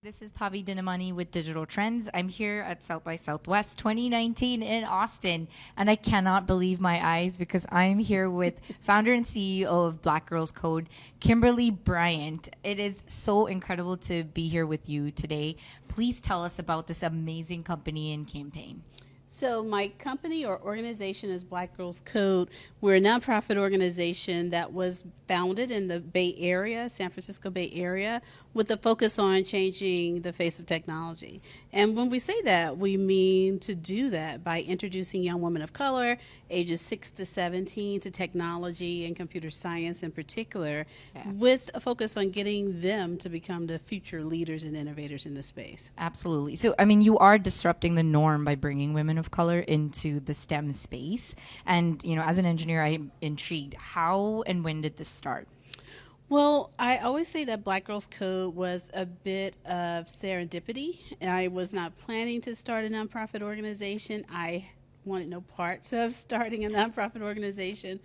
This is Pavi Dinamani with Digital Trends. I'm here at South by Southwest 2019 in Austin, and I cannot believe my eyes because I'm here with founder and CEO of Black Girls Code, Kimberly Bryant. It is so incredible to be here with you today. Please tell us about this amazing company and campaign. So my company or organization is Black Girls Code. We're a nonprofit organization that was founded in the Bay Area, San Francisco Bay Area, with a focus on changing the face of technology. And when we say that, we mean to do that by introducing young women of color, ages 6 to 17, to technology and computer science in particular, with a focus on getting them to become the future leaders and innovators in the space. Absolutely. So, I mean, you are disrupting the norm by bringing women of color into the STEM space. And, you know, as an engineer, I'm intrigued. How and when did this start? Well, I always say that Black Girls Code was a bit of serendipity. I was not planning to start a nonprofit organization. I wanted no parts of starting a nonprofit organization,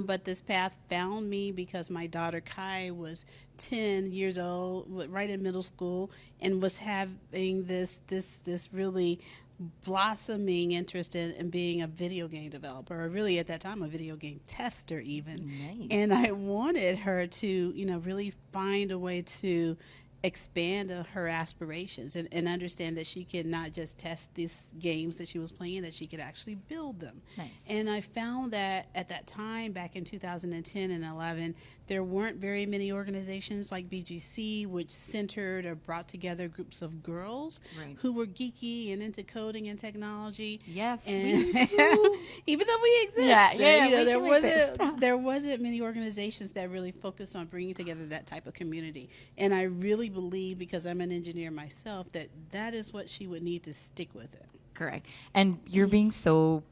but this path found me because my daughter Kai was 10 years old, right in middle school, and was having this really blossoming interest in being a video game developer, or really at that time a video game tester even. Nice. And I wanted her to, really find a way to expand her aspirations and understand that she could not just test these games that she was playing, that she could actually build them. Nice. And I found that at that time, back in 2010 and 11, there weren't very many organizations like BGC, which centered or brought together groups of girls who were geeky and into coding and technology. Yes, and we even though we exist, there wasn't many organizations that really focused on bringing together that type of community. And I really believe, because I'm an engineer myself, that is what she would need to stick with it. Correct. And you're being so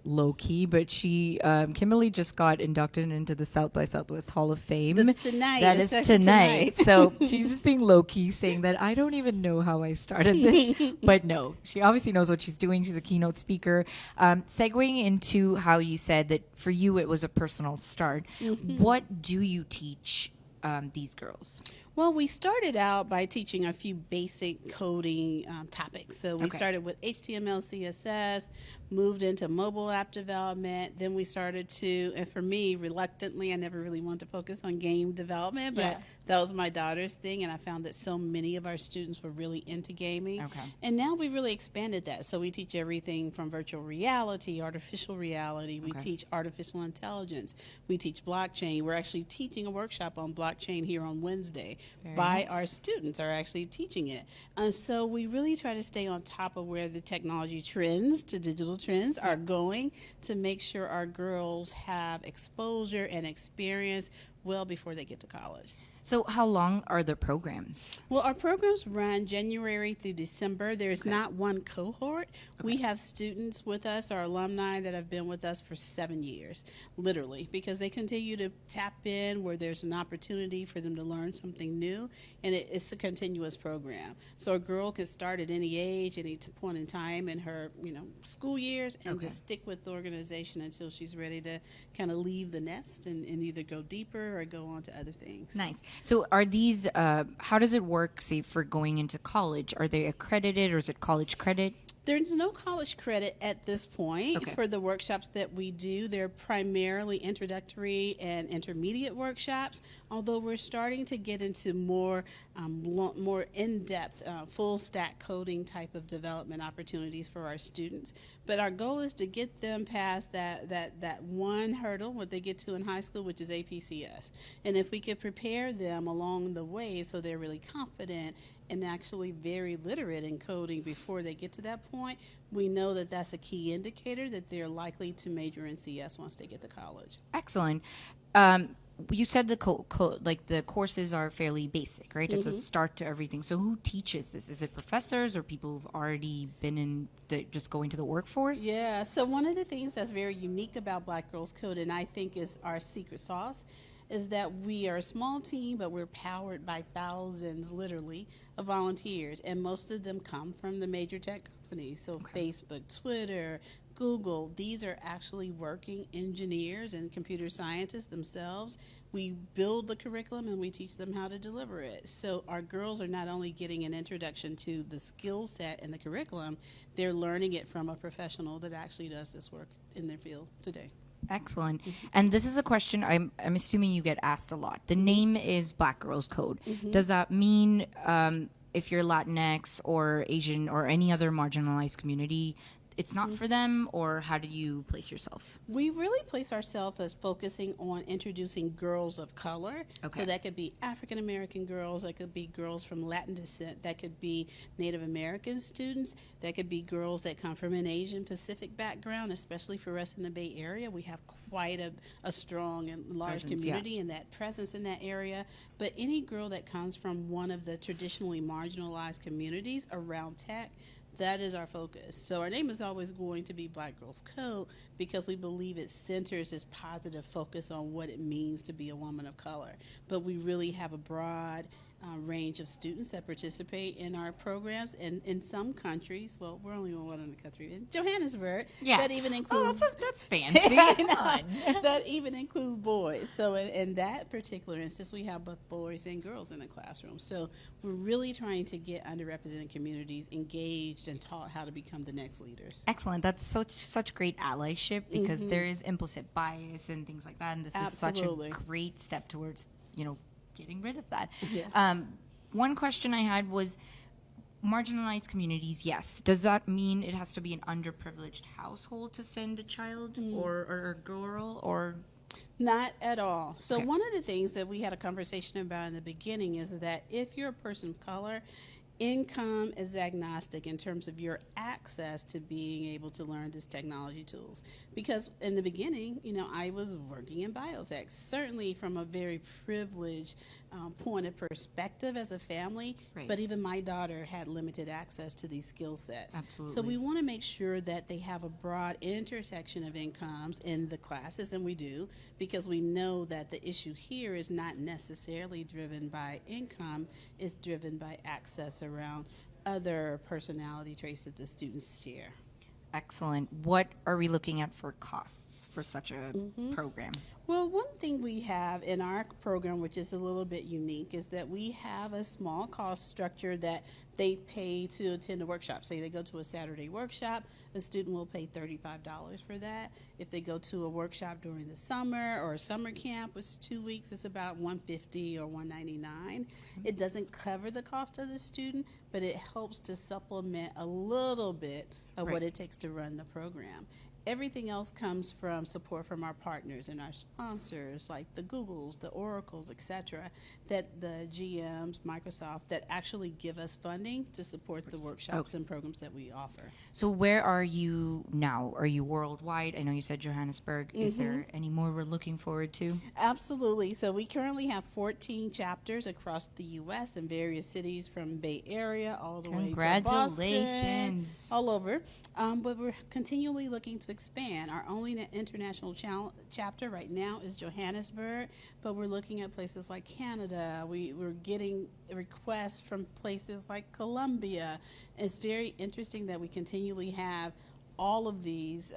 low key, but Kimberly just got inducted into the South by Southwest Hall of Fame. That's tonight. That is tonight. So she's just being low key, saying that I don't even know how I started this, but no, she obviously knows what she's doing. She's a keynote speaker. Segueing into how you said that for you it was a personal start. Mm-hmm. What do you teach these girls? Well, we started out by teaching a few basic coding topics. So we started with HTML, CSS, moved into mobile app development. Then we started to, and for me, reluctantly, I never really wanted to focus on game development, but that was my daughter's thing, and I found that so many of our students were really into gaming. And now we really expanded that. So we teach everything from virtual reality, artificial reality. We teach artificial intelligence. We teach blockchain. We're actually teaching a workshop on blockchain here on Wednesday. Our students are actually teaching it. So we really try to stay on top of where the technology trends, to digital trends, are going, to make sure our girls have exposure and experience well before they get to college. So how long are the programs? Well, our programs run January through December. There's not one cohort. We have students with us, our alumni, that have been with us for 7 years, literally, because they continue to tap in where there's an opportunity for them to learn something new, and it's a continuous program. So a girl can start at any age, any point in time in her, school years, and just stick with the organization until she's ready to kind of leave the nest and either go deeper or go on to other things. Nice. So are these, how does it work, say, for going into college? Are they accredited, or is it college credit? There's no college credit at this point for the workshops that we do. They're primarily introductory and intermediate workshops, although we're starting to get into more in-depth, full-stack coding type of development opportunities for our students. But our goal is to get them past that one hurdle, what they get to in high school, which is APCS. And if we could prepare them along the way so they're really confident and actually very literate in coding before they get to that point, we know that that's a key indicator that they're likely to major in CS once they get to college. Excellent. You said the the courses are fairly basic, right? It's a start to everything. So who teaches this? Is it professors or people who've already been in just going to the workforce? Yeah. So one of the things that's very unique about Black Girls Code, and I think is our secret sauce, is that we are a small team, but we're powered by thousands, literally, of volunteers, and most of them come from the major tech companies. So Facebook, Twitter, Google, these are actually working engineers and computer scientists themselves we build the curriculum and we teach them how to deliver it. So our girls are not only getting an introduction to the skill set and the curriculum, they're learning it from a professional that actually does this work in their field today. Excellent. And this is a question I'm assuming you get asked a lot. The name is Black Girls Code. Does that mean if you're Latinx or Asian or any other marginalized community, it's not for them, or how do you place yourself? We really place ourselves as focusing on introducing girls of color. Okay. So that could be African American girls, that could be girls from Latin descent, that could be Native American students, that could be girls that come from an Asian Pacific background, especially for us in the Bay Area. We have quite a strong and large community and that presence in that area. But any girl that comes from one of the traditionally marginalized communities around tech, that is our focus. So our name is always going to be Black Girls Code because we believe it centers this positive focus on what it means to be a woman of color. But we really have a broad range of students that participate in our programs. And in some countries, well, we're only one in the country, in Johannesburg, that even includes... that's fancy. That even includes boys. So in that particular instance, we have both boys and girls in the classroom. So we're really trying to get underrepresented communities engaged and taught how to become the next leaders. Excellent. That's such great allyship because there is implicit bias and things like that. And this is such a great step towards, getting rid of that. Yeah. One question I had was marginalized communities, yes. Does that mean it has to be an underprivileged household to send a child or a girl or... Not at all. So one of the things that we had a conversation about in the beginning is that if you're a person of color, income is agnostic in terms of your access to being able to learn these technology tools. Because in the beginning, I was working in biotech, certainly from a very privileged point of perspective as a family, but even my daughter had limited access to these skill sets. Absolutely. So we want to make sure that they have a broad intersection of incomes in the classes, and we do, because we know that the issue here is not necessarily driven by income, it's driven by access around other personality traits that the students share. Excellent. What are we looking at for costs for such a program? Well, one thing we have in our program, which is a little bit unique, is that we have a small cost structure that they pay to attend a workshop. Say they go to a Saturday workshop, a student will pay $35 for that. If they go to a workshop during the summer or a summer camp, which is 2 weeks, it's about $150 or $199. It doesn't cover the cost of the student, but it helps to supplement a little bit of what it takes to run the program. Everything else comes from support from our partners and our sponsors, like the Googles, the Oracles, etc., that the GMs, Microsoft, that actually give us funding to support the workshops and programs that we offer. So where are you now? Are you worldwide? I know you said Johannesburg. Is there any more we're looking forward to? Absolutely. So we currently have 14 chapters across the U.S. in various cities from Bay Area all the way to Boston, all over. But we're continually looking to expand. Our only international chapter right now is Johannesburg, but we're looking at places like Canada. We're getting requests from places like Colombia. It's very interesting that we continually have all of these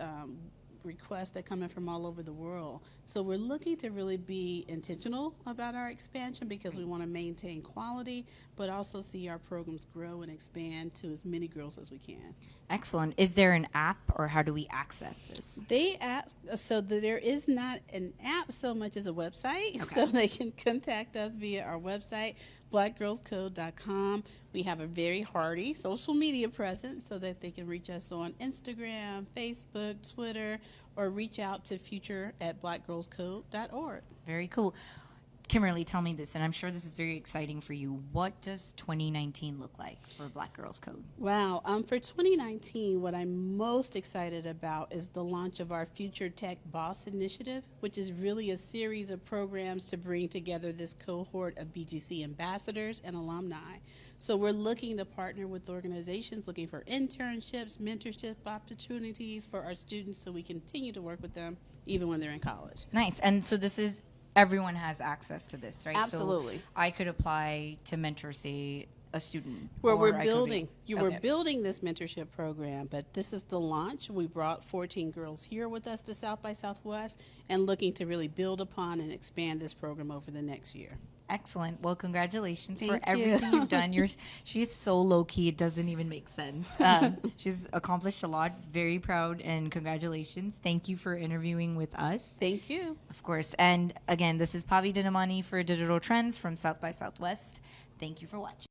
requests that come in from all over the world. So we're looking to really be intentional about our expansion because we want to maintain quality, but also see our programs grow and expand to as many girls as we can. Excellent. Is there an app, or how do we access this? There is not an app so much as a website, so they can contact us via our website, blackgirlscode.com. We have a very hearty social media presence so that they can reach us on Instagram, Facebook, Twitter, or reach out to future@blackgirlscode.org. Very cool. Kimberly, tell me this, and I'm sure this is very exciting for you. What does 2019 look like for Black Girls Code? Wow. For 2019, what I'm most excited about is the launch of our Future Tech Boss Initiative, which is really a series of programs to bring together this cohort of BGC ambassadors and alumni. So we're looking to partner with organizations looking for internships, mentorship opportunities for our students so we continue to work with them even when they're in college. Nice. And so this is... everyone has access to this, right? Absolutely. So I could apply to mentor, say, a student? Where or we're I could be- building, we're Okay. building this mentorship program, but this is the launch. We brought 14 girls here with us to South by Southwest and looking to really build upon and expand this program over the next year. Excellent. Well, congratulations for Thank everything you. you've done. She's so low key, it doesn't even make sense. She's accomplished a lot. Very proud, and congratulations. Thank you for interviewing with us, Thank you. of course. And again, this is Pavi Dinamani for Digital Trends from South by Southwest. Thank you for watching.